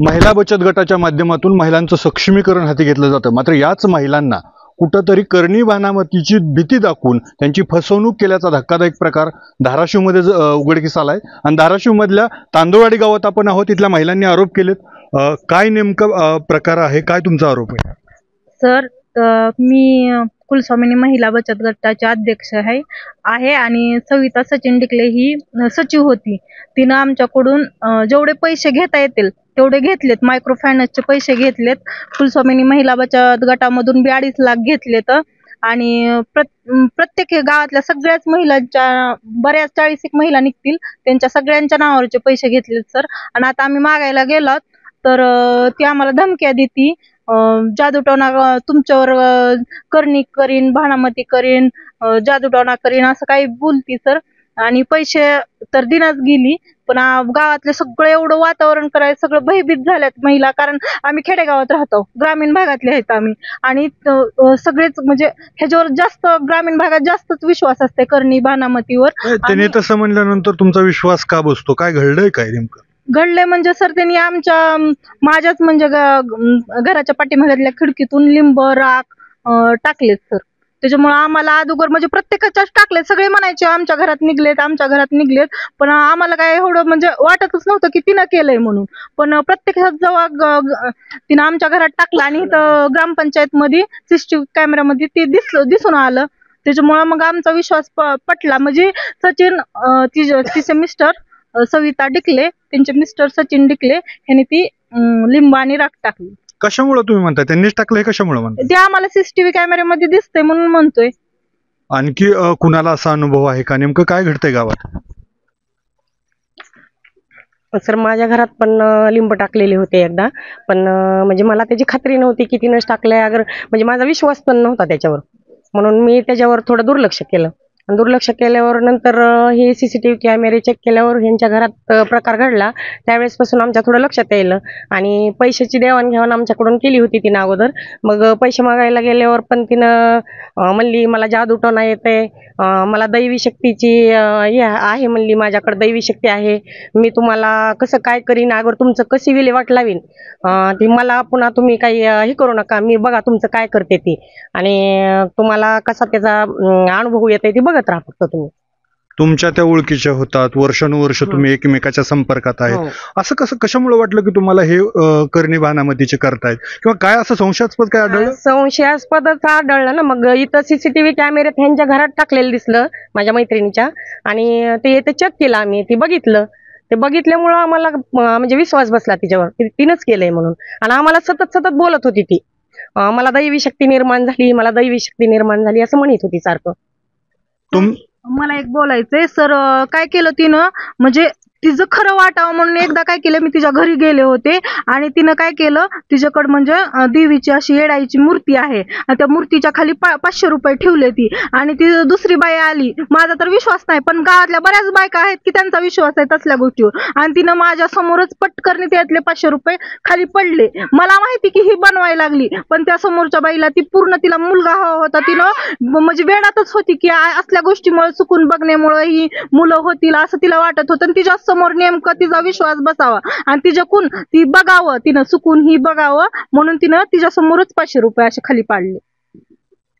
महिला बचत गटाच्या माध्यमातून महिलांचं सक्षमीकरण हाती घेतलं जातं, मात्र याच महिलांना कुठंतरी करणी बानामतीची भीती दाखवून त्यांची फसवणूक केल्याचा धक्कादायक प्रकार धाराशिवमध्ये उघडकीस आलाय। आणि धाराशिवमधल्या तांदूळवाडी गावात आपण आहोत, तिथल्या महिलांनी आरोप केलेत। काय नेमका प्रकार आहे, काय तुमचा आरोप आहे? सर, मी कुलस्वामिनी महिला बचत गटाचे अध्यक्ष आहे आणि सविता सचिन डिकले ही सचिव होती। तिनं आमच्याकडून जेवढे पैसे घेता येतील तेवढे घेतलेत, मायक्रो फायनान्सचे पैसे घेतलेत। कुलस्वामिनी महिला बचत गटामधून 42 लाख घेतलेत आणि प्रत्येक गावातल्या सगळ्याच महिलांच्या बऱ्याच 40 महिला निघतील त्यांच्या सगळ्यांच्या नावावरचे पैसे घेतलेत सर। आणि आता आम्ही मागायला गेलो तर ती आम्हाला धमक्या देती, जादूटोणा तुमच्यावर करणी करीन, भानामती करीन, जादूटोणा करीन असं काही बोलती सर। आणि पैसे तर दिनाच गेली, पण गावातले सगळं एवढं वातावरण करायचं सगळं भयभीत झाल्यात महिला, कारण आम्ही खेडेगावात राहतो, ग्रामीण भागातले आहेत आम्ही। आणि सगळेच म्हणजे ह्याच्यावर जास्त ग्रामीण भागात जास्तच विश्वास असते करणी भानामतीवर। त्याने तसं म्हणल्यानंतर तुमचा विश्वास का बसतो? काय घडलंय काय नेमकं? घडले म्हणजे सर, त्यांनी माझ्याच म्हणजे घराच्या पाठीमागल्या खिडकीतून लिंब राख टाकलेत सर। त्याच्यामुळे आम्हाला अगोदर म्हणजे प्रत्येकाच्याच टाकलेत, सगळे म्हणायचे आमच्या घरात निघलेत आमच्या घरात निघलेत, पण आम्हाला काय एवढं म्हणजे वाटतच नव्हतं की तिनं केलंय म्हणून। पण प्रत्येकात जेव्हा तिनं आमच्या घरात टाकलं आणि इथं ग्रामपंचायत मध्ये CCTV कॅमेऱ्यामध्ये ती दिसून आलं, त्याच्यामुळे मग आमचा विश्वास पटला। म्हणजे सचिन तिचे मिस्टर सविता डिकले, त्यांचे मिस्टर सचिन डिकले यांनी ती लिंब आणि राख टाकली। कशामुळे तुम्ही म्हणताय त्यांनीच टाकलंय, कशामुळे म्हणताय? ते आम्हाला CCTV कॅमेऱ्यामध्ये दिसतंय म्हणून म्हणतोय। आणखी कुणाला असा अनुभव आहे का? नेमकं काय घडतंय गावात? सर, माझ्या घरात पण लिंब टाकलेले होते एकदा, पण म्हणजे मला त्याची खात्री नव्हती की तिनंच टाकलंय, म्हणजे माझा विश्वास पण नव्हता त्याच्यावर, म्हणून मी त्याच्यावर थोडं दुर्लक्ष केलं। दुर्लक्ष केल्यावर नंतर हे CCTV कॅमेरे चेक केल्यावर ह्यांच्या घरात प्रकार घडला, त्यावेळेसपासून आमच्या थोडं लक्षात यायलं। आणि पैशाची देवाणघेवाण आमच्याकडून केली होती तिनं अगोदर, मग पैसे मागायला गेल्यावर पण तिनं म्हणली मला जादूटोणा येते, मला दैवी शक्तीची हे आहे म्हणली, माझ्याकडे दैवी शक्ती आहे, मी तुम्हाला कसं काय करीन, अगोदर तुमचं कशी विल्हेवाट लावीन, ती मला पुन्हा तुम्ही काही हे करू नका, मी बघा तुमचं काय करते ती, आणि तुम्हाला कसा त्याचा अनुभव येते ती बघत राहा फक्त तुम्ही। तुमच्या त्या ओळखीच्या होतात, वर्षानुवर्ष तुम्ही एकमेकाच्या संपर्कात आहेत, असं कशामुळे वाटलं की तुम्हाला हे करणी भानामतीचे करतायत, किंवा काय असं संशयास्पद काय आढळलं? संशयास्पदच आढळलं ना, मग इथं CCTV कॅमेऱ्यात ह्यांच्या घरात टाकलेलं दिसलं माझ्या मैत्रिणीच्या, आणि ते चेक केलं आम्ही, ते बघितलं, ते बघितल्यामुळं आम्हाला म्हणजे विश्वास बसला तिच्यावर, तिनंच केलंय म्हणून। आणि आम्हाला सतत बोलत होती ती, मला दैवी शक्ती निर्माण झाली, मला दैवी शक्ती निर्माण झाली असं म्हणत होती सारखं। मला एक बोलायचंय सर, काय केलं तिनं म्हणजे तिचं खरं वाटावं म्हणून एकदा काय केलं, मी तिच्या घरी गेले होते आणि तिनं काय केलं, तिच्याकडे म्हणजे देवीची अशी येडाईची मूर्ती आहे आणि त्या मूर्तीच्या खाली 500 रुपये ठेवले ती, आणि ती दुसरी बाई आली, माझा तर विश्वास नाही पण गावातल्या बऱ्याच बायका आहेत की त्यांचा विश्वास आहे तसल्या गोष्टीवर, आणि तिनं माझ्या समोरच पटकरणी त्यातले 500 रुपये खाली पडले। मला माहिती की ही बनवायला लागली, पण त्या समोरच्या बाईला ती पूर्ण तिला मुलगा हवा होता, तिनं म्हणजे वेडातच होती की असल्या गोष्टीमुळे चुकून बघण्यामुळे ही मुलं होतील असं तिला वाटत होतं, आणि तिच्या समोर नेमकं तिचा विश्वास बसावा आणि तिच्याकून ती बघावं, तिनं चुकून ही बघावं म्हणून तिनं तिच्या समोरच 500 रुपये असे खाली पाडले।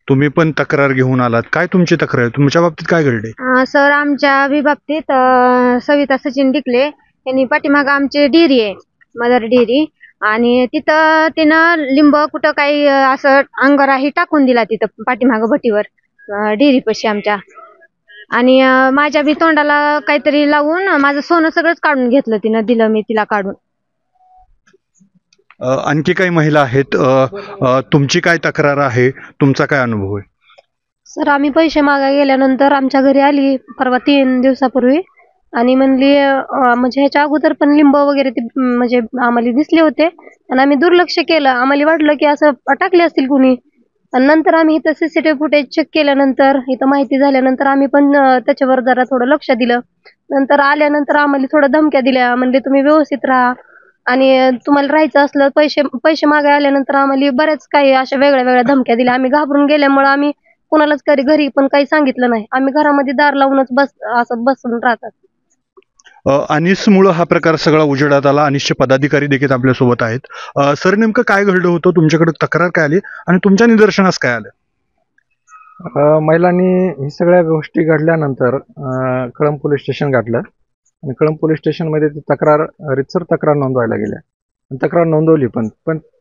तुम्ही पण तक्रार घेऊन आलात, काय तुमची तक्रार आहे? तुमच्या बाबतीत काय घडले? सर, आमच्या बाबतीत सविता सचिन डिकले यांनी पाठीमाग आमची डेअरी आहे, मदर डेअरी, आणि तिथं तिनं लिंब कुठं काही असं अंगाराही टाकून दिला तिथं पाठीमाग भटीवर डेअरी पशी आमच्या, आणि माझ्या बी तोंडाला काहीतरी लावून माझं सोनं सगळंच काढून घेतलं तिनं, दिलं मी तिला काढून। आणखी काही महिला आहेत, तुमची काय तक्रार आहे, तुमचा काय अनुभव आहे? सर, आम्ही पैसे मागायला गेल्यानंतर आमच्या घरी आली परवा 3 दिवसापूर्वी, आणि म्हणली म्हणजे ह्याच्या अगोदर पण लिंब वगैरे ते म्हणजे आम्हाला दिसले होते, आणि आम्ही दुर्लक्ष केलं, आम्हाला वाटलं की असं टाकले असतील कुणी, आणि नंतर आम्ही इथं CCTV फुटेज चेक केल्यानंतर, इथं माहिती झाल्यानंतर आम्ही पण त्याच्यावर जरा थोडं लक्ष दिलं। नंतर आल्यानंतर आम्हाला थोडं धमक्या दिल्या, म्हणजे तुम्ही व्यवस्थित राहा, आणि तुम्हाला राहायचं असलं पैसे मागायला आल्यानंतर आम्हाला बऱ्याच काही अशा वेगळ्या धमक्या दिल्या। आम्ही घाबरून गेल्यामुळे आम्ही कुणालाच घरी पण काही सांगितलं नाही, आम्ही घरामध्ये दार लावूनच असं बसून राहतात। अनिसमुळं हा प्रकार सगळा उजेडात आला. अनिसचे पदाधिकारी देखील आपल्यासोबत आहेत. सर, नेमकं काय घडलं होतं? तुमच्याकडे तक्रार काय आली आणि तुमच्या निदर्शनास काय आलं? महिलांनी ही सगळ्या गोष्टी घडल्यानंतर कळंब पोलीस स्टेशन गाठलं आणि कळंब पोलीस स्टेशनमध्ये ती रितसर तक्रार नोंदवायला गेल्या आणि तक्रार नोंदवली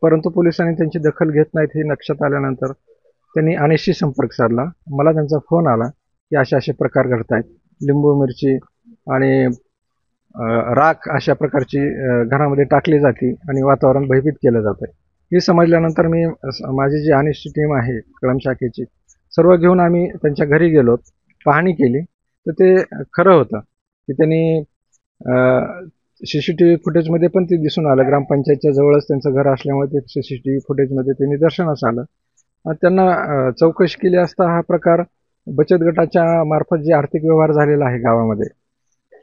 परंतु पोलिसांनी त्यांची दखल घेत नाहीत हे लक्षात आल्यानंतर त्यांनी अनिसशी संपर्क साधला. मला त्यांचा फोन आला की असे प्रकार घडत आहेत. लिंबू मिरची आणि राख अशा प्रकारची घरामध्ये टाकली जाते आणि वातावरण भयभीत केलं जातं. हे समजल्यानंतर मी माझी जी अनिसची टीम आहे कळंब शाखेची सर्व घेऊन आम्ही त्यांच्या घरी गेलो, पाहणी केली. तर ते खरं होतं की त्यांनी CCTV फुटेजमध्ये पण ते दिसून आलं. ग्रामपंचायतच्या जवळच त्यांचं घर असल्यामुळे ते CCTV फुटेजमध्ये ते निदर्शनास आलं. त्यांना चौकशी केली असता हा प्रकार बचत गटाच्या मार्फत जे आर्थिक व्यवहार झालेला आहे गावामध्ये,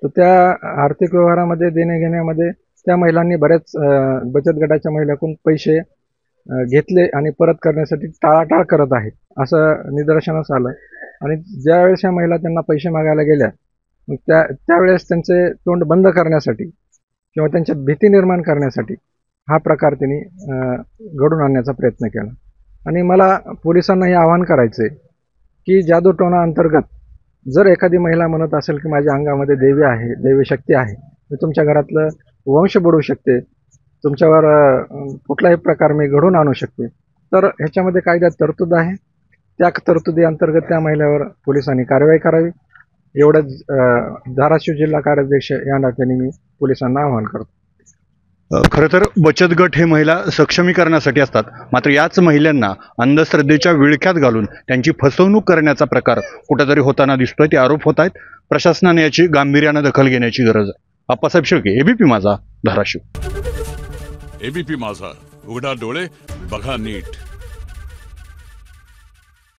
तर त्या आर्थिक व्यवहारामध्ये देण्याघेण्यामध्ये त्या महिलांनी बऱ्याच बचत गटाच्या महिलांकडून पैसे घेतले आणि परत करण्यासाठी टाळाटाळ करत आहेत असं निदर्शनास आलं. आणि ज्यावेळेस ह्या महिला त्यांना पैसे मागायला गेल्या, मग त्यावेळेस त्यांचे तोंड बंद करण्यासाठी किंवा त्यांच्यात भीती निर्माण करण्यासाठी हा प्रकार त्यांनी घडून आणण्याचा प्रयत्न केला. आणि मला पोलिसांना हे आवाहन करायचं आहे की जादूटोणा अंतर्गत जर एखादी महिला म्हणत असेल की माझ्या अंगामध्ये देवी आहे, दैवी शक्ती आहे, मी तुमच्या घरातलं वंश बुडवू शकते, तुमच्यावर कुठलाही प्रकार मी घडून आणू शकते, तर ह्याच्यामध्ये कायद्यात तरतूद आहे. त्या तरतुदी अंतर्गत त्या महिलेवर पोलिसांनी कारवाई करावी एवढंच धाराशिव जिल्हा कार्याध्यक्ष या नात्याने मी पोलिसांना आवाहन करतो. खरं तर बचत गट हे महिला सक्षमीकरणासाठी असतात, मात्र याच महिलांना अंधश्रद्धेच्या विळख्यात घालून त्यांची फसवणूक करण्याचा प्रकार कुठेतरी होताना दिसतोय. ते आरोप होत आहेत. प्रशासनाने याची गांभीर्यानं दखल घेण्याची गरज आहे. आप्पासाहेब शेळके, ABP माझा, धाराशिव. ABP माझा, उघडा डोळे बघा नीट.